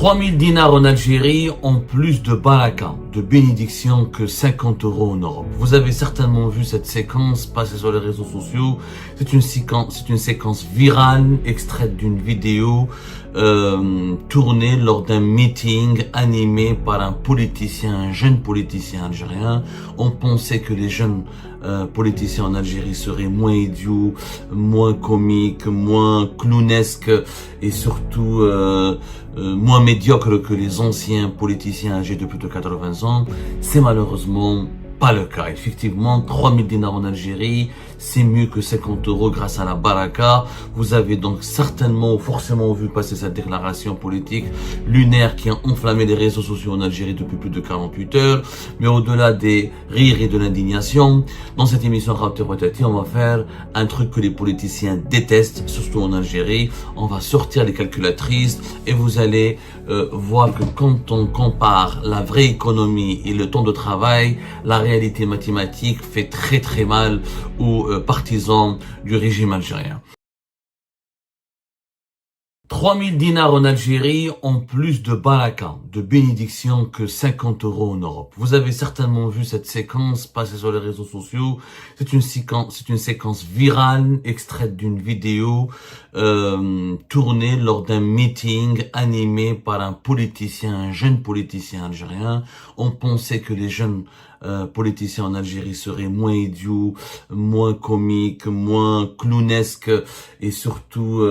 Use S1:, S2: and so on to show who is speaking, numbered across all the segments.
S1: 3000 dinars en Algérie ont plus de baraka, de bénédiction que 50 € en Europe. Vous avez certainement vu cette séquence passer sur les réseaux sociaux. C'est une séquence virale, extraite d'une vidéo tournée lors d'un meeting animé par un jeune politicien algérien. On pensait que les jeunes politiciens en Algérie seraient moins idiots, moins comiques, moins clownesques et surtout moins médiocres que les anciens politiciens âgés de plus de 80 ans. C'est malheureusement pas le cas. Effectivement, 3000 dinars en Algérie, c'est mieux que 50 € grâce à la baraka. Vous avez donc certainement, forcément vu passer cette déclaration politique lunaire qui a enflammé les réseaux sociaux en Algérie depuis plus de 48 heures. Mais au-delà des rires et de l'indignation, dans cette émission Raptor Rotati, on va faire un truc que les politiciens détestent, surtout en Algérie. On va sortir les calculatrices et vous allez voir que quand on compare la vraie économie et le temps de travail, la réalité mathématique fait très mal aux partisans du régime algérien. 3000 dinars en Algérie ont plus de baraka, de bénédiction que 50 € en Europe. Vous avez certainement vu cette séquence passer sur les réseaux sociaux. C'est une séquence virale, extraite d'une vidéo tournée lors d'un meeting animé par un jeune politicien algérien. On pensait que les jeunes politiciens en Algérie seraient moins idiots, moins comiques, moins clownesques et surtout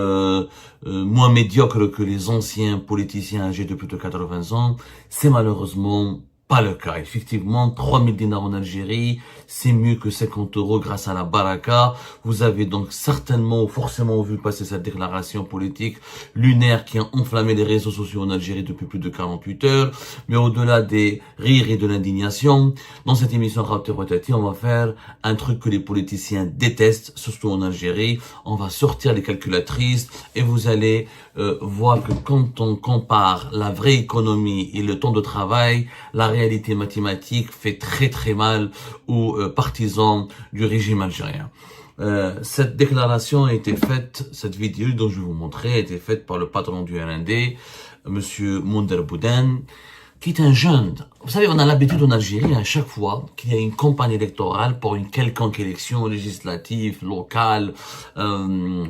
S1: moins médiocres que les anciens politiciens âgés de plus de 80 ans. C'est malheureusement pas le cas. Effectivement, 3000 dinars en Algérie, c'est mieux que 50 € grâce à la baraka. Vous avez donc certainement, forcément vu passer cette déclaration politique lunaire qui a enflammé les réseaux sociaux en Algérie depuis plus de 48 heures. Mais au-delà des rires et de l'indignation, dans cette émission Raptor Rotati, on va faire un truc que les politiciens détestent, surtout en Algérie. On va sortir les calculatrices et vous allez voir que quand on compare la vraie économie et le temps de travail, la réalité mathématique fait très mal aux partisans du régime algérien. Cette déclaration a été faite, cette vidéo dont je vais vous montrer, a été faite par le patron du RND, Monsieur Mounder Bouden, qui est un jeune. Vous savez, on a l'habitude en Algérie, à chaque fois qu'il y a une campagne électorale pour une quelconque élection législative, locale,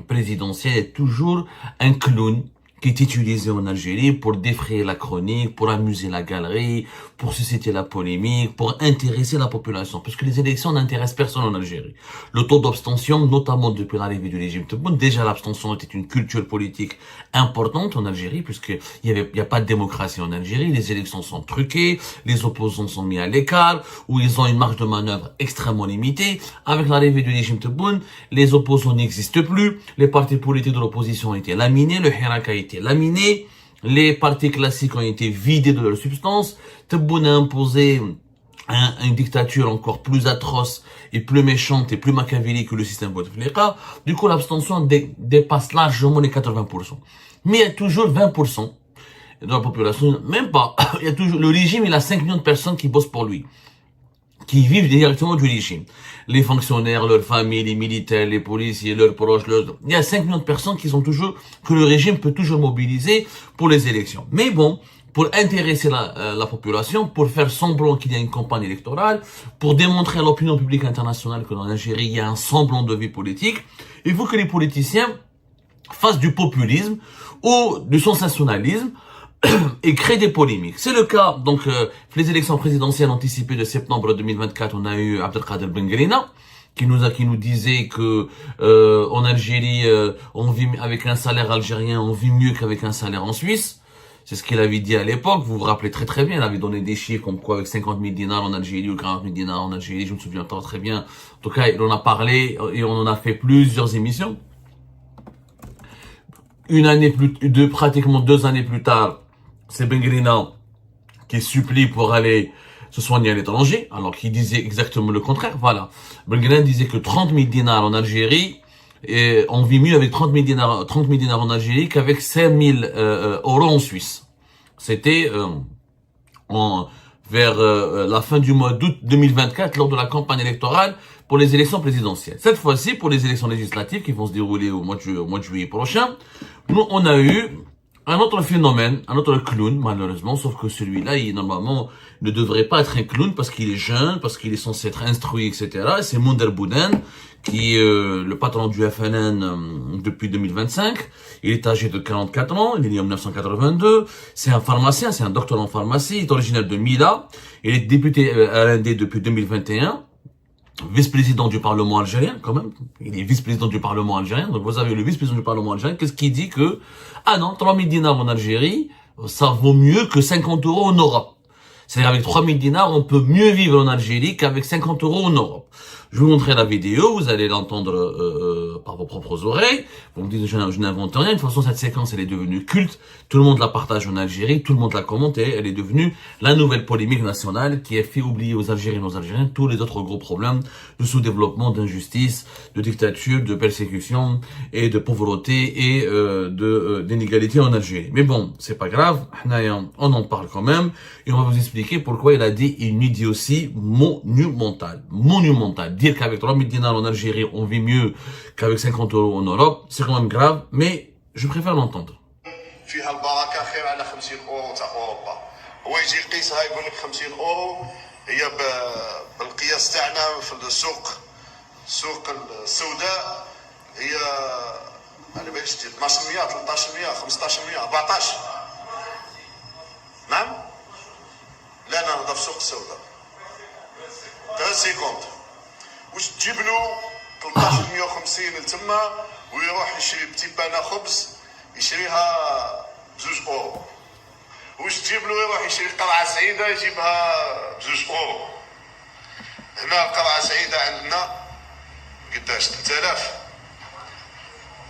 S1: présidentielle, il y a toujours un clown qui est utilisé en Algérie pour défrayer la chronique, pour amuser la galerie, pour susciter la polémique, pour intéresser la population. Parce que les élections n'intéressent personne en Algérie. Le taux d'abstention, notamment depuis l'arrivée du régime Tebboune, déjà l'abstention était une culture politique importante en Algérie, puisqu'il y a pas de démocratie en Algérie, les élections sont truquées, les opposants sont mis à l'écart, où ils ont une marge de manœuvre extrêmement limitée. Avec l'arrivée du régime Tebboune, les opposants n'existent plus, les partis politiques de l'opposition ont été laminés, le Hirak a été laminé, les partis classiques ont été vidés de leur substance. Tebboune a imposé une dictature encore plus atroce et plus méchante et plus machiavélique que le système Bouteflika. Du coup, l'abstention dépasse largement les 80%. Mais il y a toujours 20% de la population, même pas. Il y a toujours, le régime, il a 5 millions de personnes qui bossent pour lui, qui vivent directement du régime. Les fonctionnaires, leurs familles, les militaires, les policiers, leurs proches, il y a 5 millions de personnes que le régime peut toujours mobiliser pour les élections. Mais bon, pour intéresser la population, pour faire semblant qu'il y a une campagne électorale, pour démontrer à l'opinion publique internationale que dans l'Algérie, il y a un semblant de vie politique, il faut que les politiciens fassent du populisme ou du sensationnalisme et créer des polémiques. C'est le cas, donc, les élections présidentielles anticipées de septembre 2024, on a eu Abdelkader Bengrina, qui nous disait que en Algérie, on vit avec un salaire algérien, on vit mieux qu'avec un salaire en Suisse. C'est ce qu'il avait dit à l'époque, vous vous rappelez très bien, il avait donné des chiffres comme quoi avec 50 000 dinars en Algérie ou 40 000 dinars en Algérie, je me souviens pas très bien. En tout cas, il en a parlé et on en a fait plusieurs émissions. Pratiquement 2 années plus tard, c'est Bengrina qui supplie pour aller se soigner à l'étranger, alors qu'il disait exactement le contraire. Voilà. Bengrina disait que 30 000 dinars en Algérie, et on vit mieux avec 30 000 dinars en Algérie qu'avec 5 000 € en Suisse. C'était vers la fin du mois d'août 2024, lors de la campagne électorale pour les élections présidentielles. Cette fois-ci, pour les élections législatives qui vont se dérouler au mois de juillet prochain, nous, on a eu Un autre phénomène, un autre clown, malheureusement, sauf que celui-là, il, normalement, ne devrait pas être un clown parce qu'il est jeune, parce qu'il est censé être instruit, etc. Et c'est Mounder Bouden, qui est le patron du FNN depuis 2025. Il est âgé de 44 ans, il est né en 1982. C'est un pharmacien, c'est un docteur en pharmacie, il est originaire de Mila. Il est député RND depuis 2021. Vice-président du Parlement algérien, quand même. Il est vice-président du Parlement algérien. Donc, vous avez le vice-président du Parlement algérien. Qu'est-ce qu'il dit que, ah non, 3000 dinars en Algérie, ça vaut mieux que 50 euros en Europe. C'est-à-dire, avec 3000 dinars, on peut mieux vivre en Algérie qu'avec 50 euros en Europe. Je vais vous montrer la vidéo, vous allez l'entendre par vos propres oreilles. Vous me dites, je n'invente rien. De toute façon, cette séquence, elle est devenue culte. Tout le monde la partage en Algérie, tout le monde la commente et elle est devenue la nouvelle polémique nationale qui a fait oublier aux Algériens et aux Algériens tous les autres gros problèmes de sous-développement, d'injustice, de dictature, de persécution et de pauvreté et d'inégalité en Algérie. Mais bon, c'est pas grave, on en parle quand même et on va vous expliquer pourquoi il a dit une idiotie monumentale. Monumentale. Dire qu'avec 3000 dinars en Algérie, on vit mieux qu'avec 50 euros en Europe, c'est quand même grave, mais je préfère l'entendre.
S2: فيها البركه خير على 50 اورو تاع اوروبا. هو يجي يقيسها يقول لك 50 اورو هي بالقياس تاعنا في السوق السوداء هي على باليش 1200 1300 1500 14. نعم؟ لا انا نهضر في السوق السوداء. 3 سيكوند. واش تجيب له 1350 لتما ويروح يشري بتي بانا خبز يشريها ب2 اورو. واش تجيب له يروح يشري قرعه سعيده يجيبها ب2 اورو. هنا قرعه سعيده عندنا قداش 3000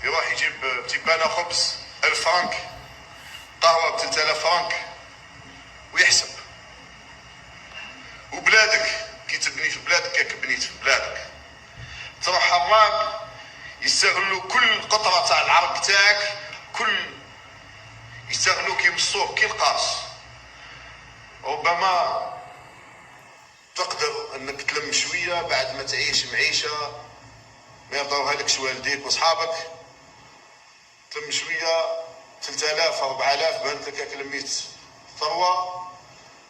S2: يروح يجيب بتي بانا خبز 1000 فرنك قهوه ب 3000 فرنك ويحسب. وبلادك كي تبني في بلادك كيك بنيت في بلادك تروح حراك يستغلوا كل قطره تاع العرق تاعك كل يستغلوك يمصوك كي القاص. ربما تقدر انك تلم شويه بعد ما تعيش معيشه ما يرضوها لكش والديك واصحابك تلم شويه 3000 4000 بانت لك هاك لميت ثروه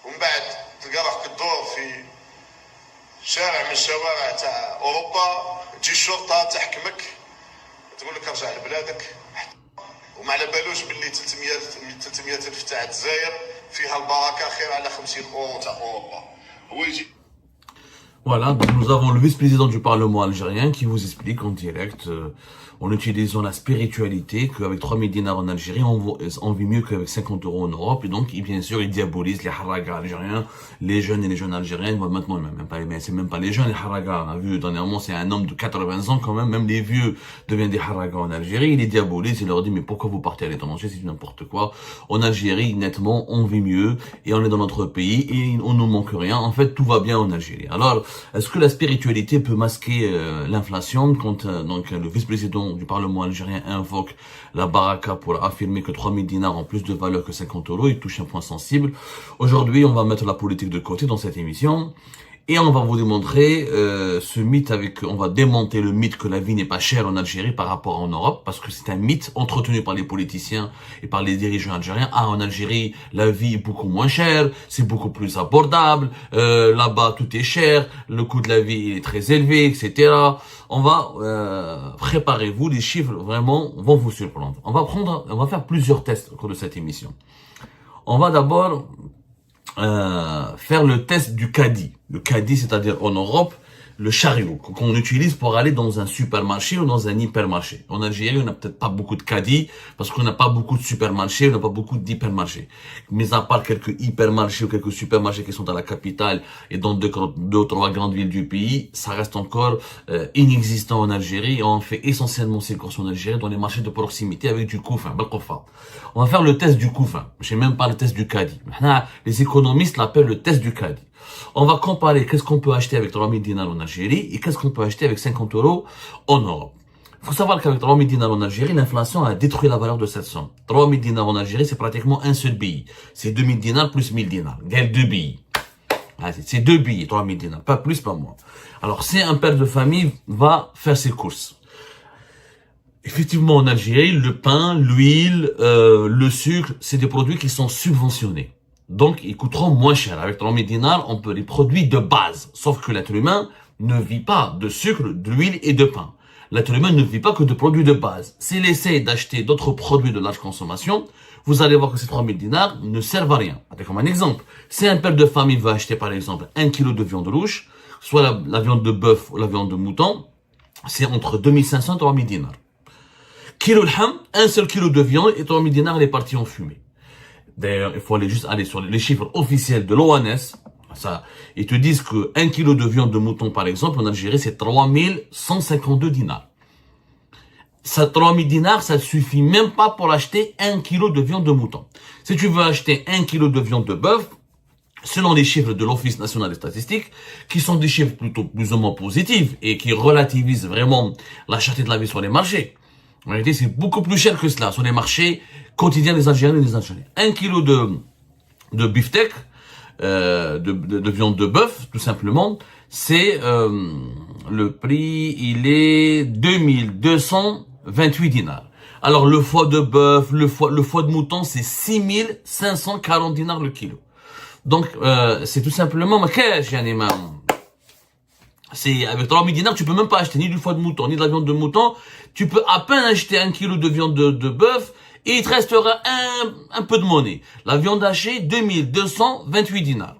S2: ومن بعد تلقى روحك تدور في شارع من الشوارع تاع اوروبا تجي الشرطه تحكمك تقول لك ارجع لبلادك وما على بالوش باللي 300 الف تاع الجزائر فيها البركه خير على 50 اورو تاع اوروبا. هو يجي
S1: Voilà, donc nous avons le vice-président du Parlement algérien qui vous explique en direct, en utilisant la spiritualité, qu'avec 3000 dinars en Algérie, on vit mieux qu'avec 50 euros en Europe. Et donc, bien sûr, il diabolise les haragas algériens, les jeunes et les jeunes algériens. Maintenant, c'est même pas les jeunes, les haragas. On a vu, dernièrement, c'est un homme de 80 ans quand même les vieux deviennent des haragas en Algérie. Il les diabolise, il leur dit, mais pourquoi vous partez à l'étranger, c'est n'importe quoi. En Algérie, nettement, on vit mieux et on est dans notre pays et on ne manque rien. En fait, tout va bien en Algérie. Alors, est-ce que la spiritualité peut masquer l'inflation quand donc le vice-président du Parlement algérien invoque la baraka pour affirmer que 3000 dinars ont plus de valeur que 50 euros? Il touche un point sensible. Aujourd'hui, on va mettre la politique de côté dans cette émission. Et on va vous démontrer ce mythe on va démonter le mythe que la vie n'est pas chère en Algérie par rapport en Europe, parce que c'est un mythe entretenu par les politiciens et par les dirigeants algériens. Ah, en Algérie, la vie est beaucoup moins chère, c'est beaucoup plus abordable, là-bas tout est cher, le coût de la vie est très élevé, etc. On va préparez-vous, les chiffres vraiment vont vous surprendre. On va faire plusieurs tests au cours de cette émission. On va d'abord faire le test du caddie. Le caddie, c'est-à-dire en Europe, le chariot qu'on utilise pour aller dans un supermarché ou dans un hypermarché. En Algérie, on n'a peut-être pas beaucoup de caddies parce qu'on n'a pas beaucoup de supermarchés, on n'a pas beaucoup d'hypermarchés. Mais à part quelques hypermarchés ou quelques supermarchés qui sont à la capitale et dans deux ou trois grandes villes du pays, ça reste encore inexistant en Algérie. On fait essentiellement ces courses en Algérie dans les marchés de proximité avec du koufin, belkofa. On va faire le test du koufin. Je sais même pas le test du caddie. Les économistes l'appellent le test du caddie. On va comparer qu'est-ce qu'on peut acheter avec 3000 dinars en Algérie et qu'est-ce qu'on peut acheter avec 50 euros en Europe. Il faut savoir qu'avec 3000 dinars en Algérie, l'inflation a détruit la valeur de cette somme. 3000 dinars en Algérie, c'est pratiquement un seul billet. C'est 2000 dinars plus 1000 dinars. Égale 2 billets. C'est 2 billets, 3000 dinars. Pas plus, pas moins. Alors, si un père de famille va faire ses courses, Effectivement, en Algérie, le pain, l'huile, le sucre, c'est des produits qui sont subventionnés. Donc, ils coûteront moins cher. Avec 3000 dinars, on peut les produits de base. Sauf que l'être humain ne vit pas de sucre, d'huile et de pain. L'être humain ne vit pas que de produits de base. S'il essaie d'acheter d'autres produits de large consommation, vous allez voir que ces 3000 dinars ne servent à rien. Comme un exemple. Si un père de famille veut acheter, par exemple, 1 kilo de viande rouge, soit la viande de bœuf ou la viande de mouton, c'est entre 2500 et 3000 dinars. Kilo de ham, un seul kilo de viande et 3000 dinars, elle est partie en fumée. D'ailleurs, il faut aller sur les chiffres officiels de l'ONS. Ça, ils te disent que 1 kilo de viande de mouton, par exemple, en Algérie, c'est 3152 dinars. Ça, 3000 dinars, ça ne suffit même pas pour acheter 1 kilo de viande de mouton. Si tu veux acheter 1 kilo de viande de bœuf, selon les chiffres de l'Office national des statistiques, qui sont des chiffres plutôt plus ou moins positifs et qui relativisent vraiment la cherté de la vie sur les marchés. En réalité, c'est beaucoup plus cher que cela sur les marchés quotidiens des Algériens et des Algériens. 1 kilo de beefsteak, de viande de bœuf, tout simplement, c'est le prix, il est 2228 dinars. Alors le foie de bœuf, le foie de mouton, c'est 6540 dinars le kilo. Donc c'est tout simplement c'est avec 3000 dinars, tu peux même pas acheter ni du foie de mouton, ni de la viande de mouton. Tu peux à peine acheter 1 kilo de viande de bœuf et il te restera un peu de monnaie. La viande hachée, 2228 dinars.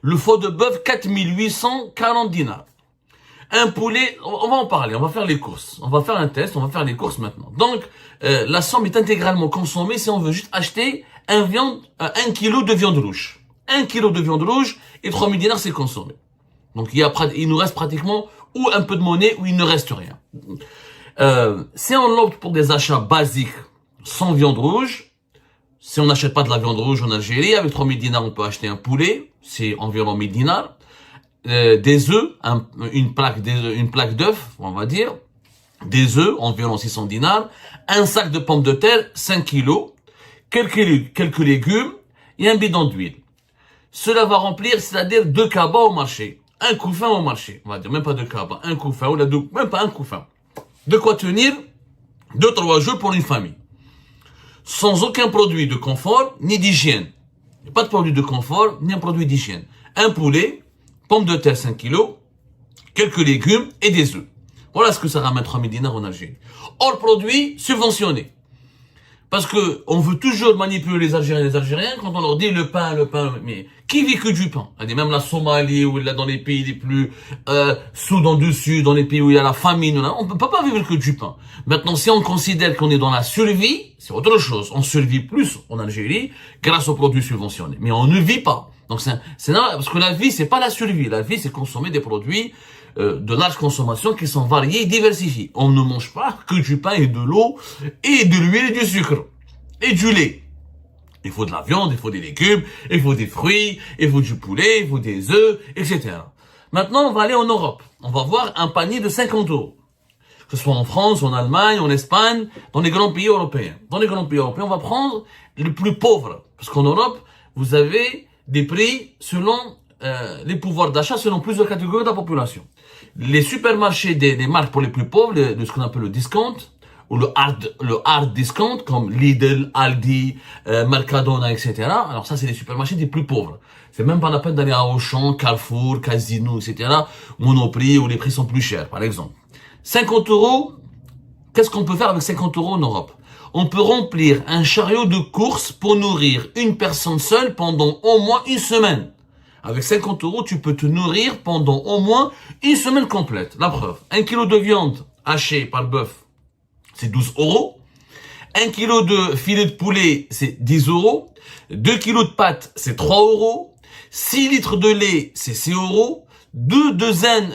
S1: Le foie de bœuf, 4840 dinars. Un poulet, on va en parler, on va faire les courses. On va faire un test, on va faire les courses maintenant. Donc, la somme est intégralement consommée si on veut juste acheter un kilo de viande rouge. 1 kilo de viande rouge et 3000 dinars, c'est consommé. Donc, il nous reste pratiquement ou un peu de monnaie ou il ne reste rien. Si on opte pour des achats basiques sans viande rouge, si on n'achète pas de la viande rouge en Algérie, avec 3000 dinars, on peut acheter un poulet, c'est environ 1000 dinars, des œufs, une plaque d'œufs, on va dire, des œufs, environ 600 dinars, un sac de pommes de terre, 5 kilos, quelques légumes et un bidon d'huile. Cela va remplir, c'est-à-dire 2 cabas au marché. Un couffin au marché, on va dire, même pas 2 cabas, un couffin, même pas un couffin. De quoi tenir 2-3 jours pour une famille. Sans aucun produit de confort, ni d'hygiène. Pas de produit de confort, ni un produit d'hygiène. Un poulet, pommes de terre 5 kilos, quelques légumes et des œufs. Voilà ce que ça ramène 3000 dinars en Algérie. Hors produit subventionné. Parce que on veut toujours manipuler les Algériens et les Algériens quand on leur dit le pain, mais qui vit que du pain? Même la Somalie ou là dans les pays les plus Soudan du Sud, dans les pays où il y a la famine, on ne peut pas vivre que du pain. Maintenant, si on considère qu'on est dans la survie, c'est autre chose. On survit plus en Algérie grâce aux produits subventionnés, mais on ne vit pas. Donc c'est normal, parce que la vie c'est pas la survie, la vie c'est consommer des produits de large consommation qui sont variés et diversifiés. On ne mange pas que du pain et de l'eau et de l'huile et du sucre et du lait. Il faut de la viande, il faut des légumes, il faut des fruits, il faut du poulet, il faut des œufs, etc. Maintenant, on va aller en Europe. On va voir un panier de 50 €. Que ce soit en France, en Allemagne, en Espagne, dans les grands pays européens. Dans les grands pays européens, on va prendre les plus pauvres. Parce qu'en Europe, vous avez des prix selon les pouvoirs d'achat, selon plusieurs catégories de la population. Les supermarchés des marques pour les plus pauvres, de ce qu'on appelle le discount, ou le hard discount, comme Lidl, Aldi, Mercadona, etc. Alors ça, c'est les supermarchés des plus pauvres. C'est même pas la peine d'aller à Auchan, Carrefour, Casino, etc. Monoprix, où les prix sont plus chers, par exemple. 50 €, qu'est-ce qu'on peut faire avec 50 € en Europe? On peut remplir un chariot de course pour nourrir une personne seule pendant au moins une semaine. Avec 50 €, tu peux te nourrir pendant au moins une semaine complète. La preuve, 1 kilo de viande hachée par le bœuf, c'est 12 €. 1 kilo de filet de poulet, c'est 10 €. 2 kilos de pâtes, c'est 3 €. 6 litres de lait, c'est 6 €. Deux douzaines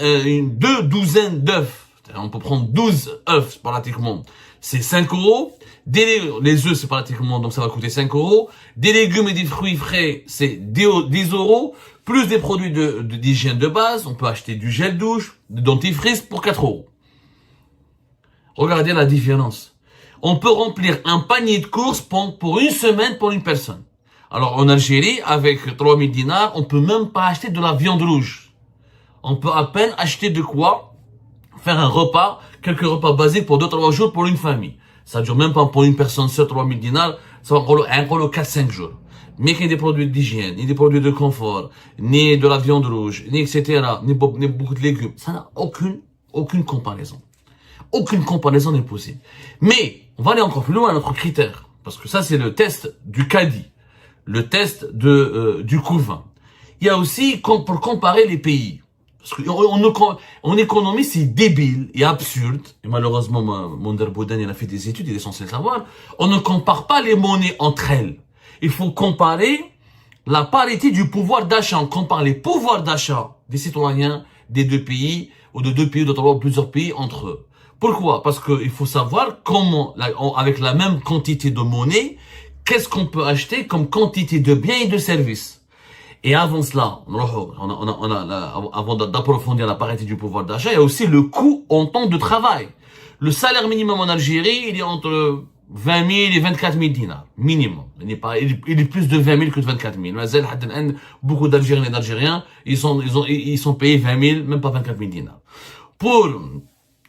S1: d'œufs, on peut prendre 12 œufs pratiquement, c'est 5 €. Les œufs, c'est pratiquement, donc ça va coûter 5 €. Des légumes et des fruits frais, c'est 10 €. Plus des produits d'hygiène de base, on peut acheter du gel douche, du dentifrice pour 4 €. Regardez la différence. On peut remplir un panier de courses pour une semaine pour une personne. Alors en Algérie, avec 3000 dinars, on peut même pas acheter de la viande rouge. On peut à peine acheter de quoi faire un repas quelques repas basiques pour 2-3 jours pour une famille. Ça dure même pas pour une personne seule 3000 dinars, ça va encore 4-5 jours. Mais qu'il y ait des produits d'hygiène, ni des produits de confort, ni de la viande rouge, ni etc., ni beaucoup de légumes. Ça n'a aucune comparaison. Aucune comparaison n'est possible. Mais, on va aller encore plus loin à notre critère. Parce que ça, c'est le test du caddie. Le test du couvain. Il y a aussi, pour comparer les pays. Parce qu'en économie, c'est débile et absurde. Et malheureusement, Monder Bouden, il a fait des études, il est censé le savoir. On ne compare pas les monnaies entre elles. Il faut comparer la parité du pouvoir d'achat. On compare les pouvoirs d'achat des citoyens des deux pays, ou de deux pays, de plusieurs pays entre eux. Pourquoi? Parce qu'il faut savoir comment, avec la même quantité de monnaie, qu'est-ce qu'on peut acheter comme quantité de biens et de services. Et avant cela, avant d'approfondir la parité du pouvoir d'achat, il y a aussi le coût en temps de travail. Le salaire minimum en Algérie, il est entre 20 000 et 24 000 dinars, minimum. Il est plus de 20 000 que de 24 000. Beaucoup d'Algériens et d'Algériens, ils sont payés 20 000, même pas 24 000 dinars. Pour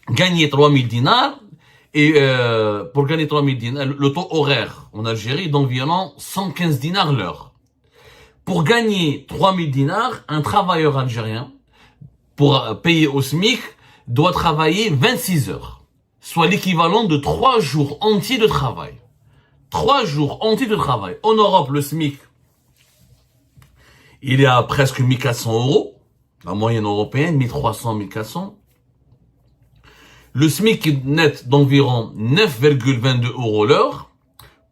S1: gagner 3 000 dinars, pour gagner 3 000 dinars, le taux horaire en Algérie est d'environ 115 dinars l'heure. Pour gagner 3 000 dinars, un travailleur algérien, pour payer au SMIC, doit travailler 26 heures. Soit l'équivalent de 3 jours entiers de travail. 3 jours entiers de travail. En Europe, le SMIC, il est à presque 1400 euros. La moyenne européenne, 1300, 1400. Le SMIC est net d'environ 9,22 euros l'heure.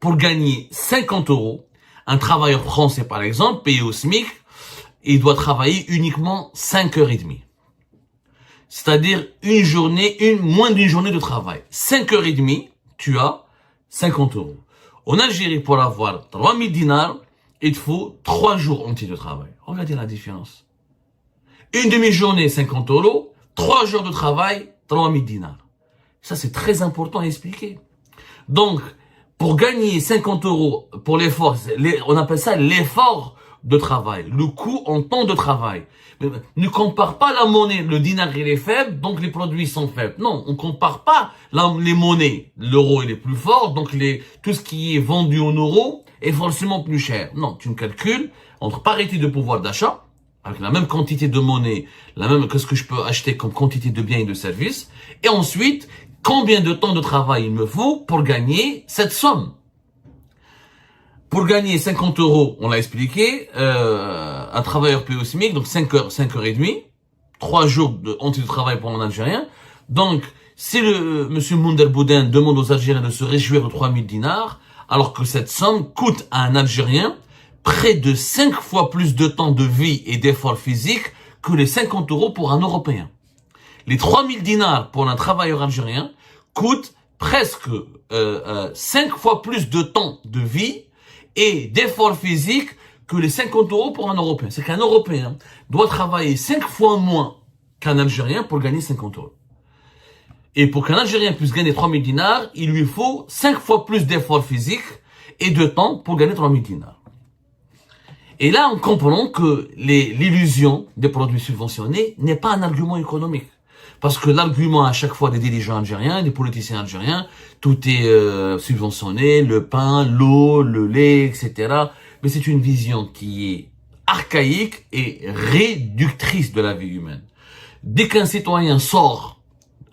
S1: Pour gagner 50 euros, un travailleur français, par exemple, payé au SMIC, il doit travailler uniquement 5h30. C'est-à-dire moins d'une journée de travail. 5h30, tu as 50 euros. En Algérie, pour avoir 3 000 dinars, il te faut 3 jours entiers de travail. Regardez la différence. Une demi-journée, 50 euros. 3 jours de travail, 3 000 dinars. Ça, c'est très important à expliquer. Donc, pour gagner 50 euros pour l'effort, on appelle ça l'effort de travail, le coût en temps de travail. Ne compare pas la monnaie, le dinar il est faible, donc les produits sont faibles. Non, on compare pas les monnaies. L'euro il est plus fort, donc tout ce qui est vendu en euros est forcément plus cher. Non, tu me calcules entre parité de pouvoir d'achat, avec la même quantité de monnaie, que ce que je peux acheter comme quantité de biens et de services, et ensuite, combien de temps de travail il me faut pour gagner cette somme. Pour gagner 50 euros, on l'a expliqué, un travailleur payé au SMIC, donc 5h30, 3 jours entiers de travail pour un Algérien. Donc, si monsieur Monder Bouden demande aux Algériens de se réjouir de 3 000 dinars, alors que cette somme coûte à un Algérien près de 5 fois plus de temps de vie et d'effort physique que les 50 euros pour un Européen. Les 3 000 dinars pour un travailleur algérien coûtent presque 5 fois plus de temps de vie et d'effort physique que les 50 euros pour un Européen. C'est qu'un Européen doit travailler 5 fois moins qu'un Algérien pour gagner 50 euros. Et pour qu'un Algérien puisse gagner 3 000 dinars, il lui faut 5 fois plus d'effort physique et de temps pour gagner 3 000 dinars. Et là, on comprend que l'illusion des produits subventionnés n'est pas un argument économique. Parce que l'argument à chaque fois des dirigeants algériens, des politiciens algériens, tout est subventionné, le pain, l'eau, le lait, etc. Mais c'est une vision qui est archaïque et réductrice de la vie humaine. Dès qu'un citoyen sort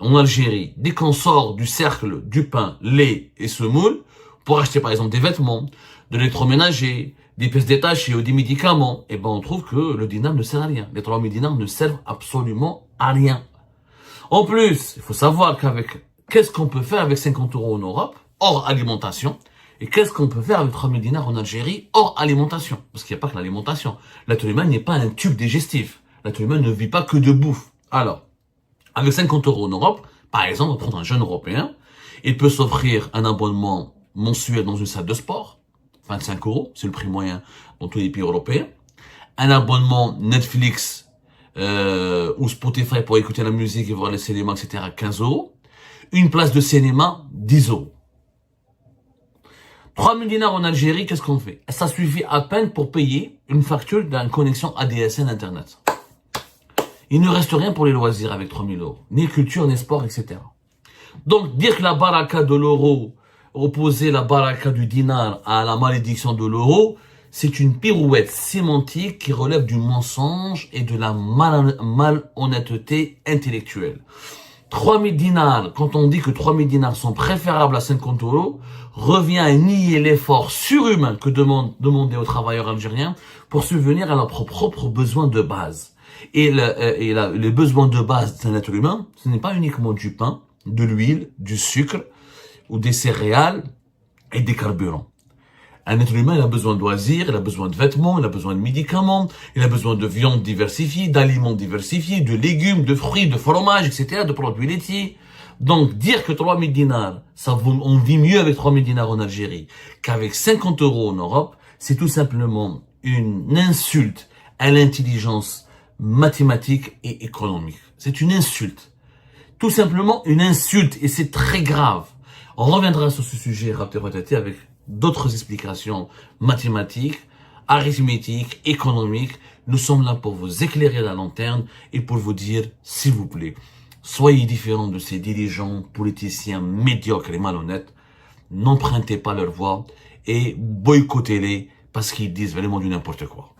S1: en Algérie, dès qu'on sort du cercle du pain, lait et semoule, pour acheter par exemple des vêtements, de l'électroménager, des pièces détachées ou des médicaments, eh ben on trouve que le dinar ne sert à rien. Les 3 000 dinars ne servent absolument à rien. En plus, il faut savoir qu'est-ce qu'on peut faire avec 50 euros en Europe, hors alimentation, et qu'est-ce qu'on peut faire avec 3 000 dinars en Algérie, hors alimentation. Parce qu'il n'y a pas que l'alimentation. L'être humain n'est pas un tube digestif. L'être humain ne vit pas que de bouffe. Alors, avec 50 euros en Europe, par exemple, on va prendre un jeune Européen, il peut s'offrir un abonnement mensuel dans une salle de sport, 25 euros, c'est le prix moyen dans tous les pays européens, un abonnement Netflix ou Spotify pour écouter la musique et voir les cinémas, etc., 15 euros. Une place de cinéma, 10 euros. 3 000 dinars en Algérie, qu'est-ce qu'on fait? Ça suffit à peine pour payer une facture d'une connexion ADSL Internet. Il ne reste rien pour les loisirs avec 3 000 euros. Ni culture, ni sport, etc. Donc, dire que la baraka de l'euro, opposer la baraka du dinar à la malédiction de l'euro, c'est une pirouette sémantique qui relève du mensonge et de la malhonnêteté intellectuelle. 3000 dinars, quand on dit que 3000 dinars sont préférables à 50 euros, revient à nier l'effort surhumain que demander aux travailleurs algériens pour subvenir à leurs propres besoins de base. Et les besoins de base d'un être humain, ce n'est pas uniquement du pain, de l'huile, du sucre ou des céréales et des carburants. Un être humain, il a besoin de loisirs, il a besoin de vêtements, il a besoin de médicaments, il a besoin de viande diversifiée, d'aliments diversifiés, de légumes, de fruits, de fromage, etc., de produits laitiers. Donc, dire que 3000 dinars, on vit mieux avec 3000 dinars en Algérie qu'avec 50 euros en Europe, c'est tout simplement une insulte à l'intelligence mathématique et économique. C'est une insulte. Tout simplement une insulte, et c'est très grave. On reviendra sur ce sujet avec d'autres explications mathématiques, arithmétiques, économiques. Nous sommes là pour vous éclairer la lanterne et pour vous dire, s'il vous plaît, soyez différents de ces dirigeants politiciens médiocres et malhonnêtes. N'empruntez pas leur voie et boycottez-les parce qu'ils disent vraiment du n'importe quoi.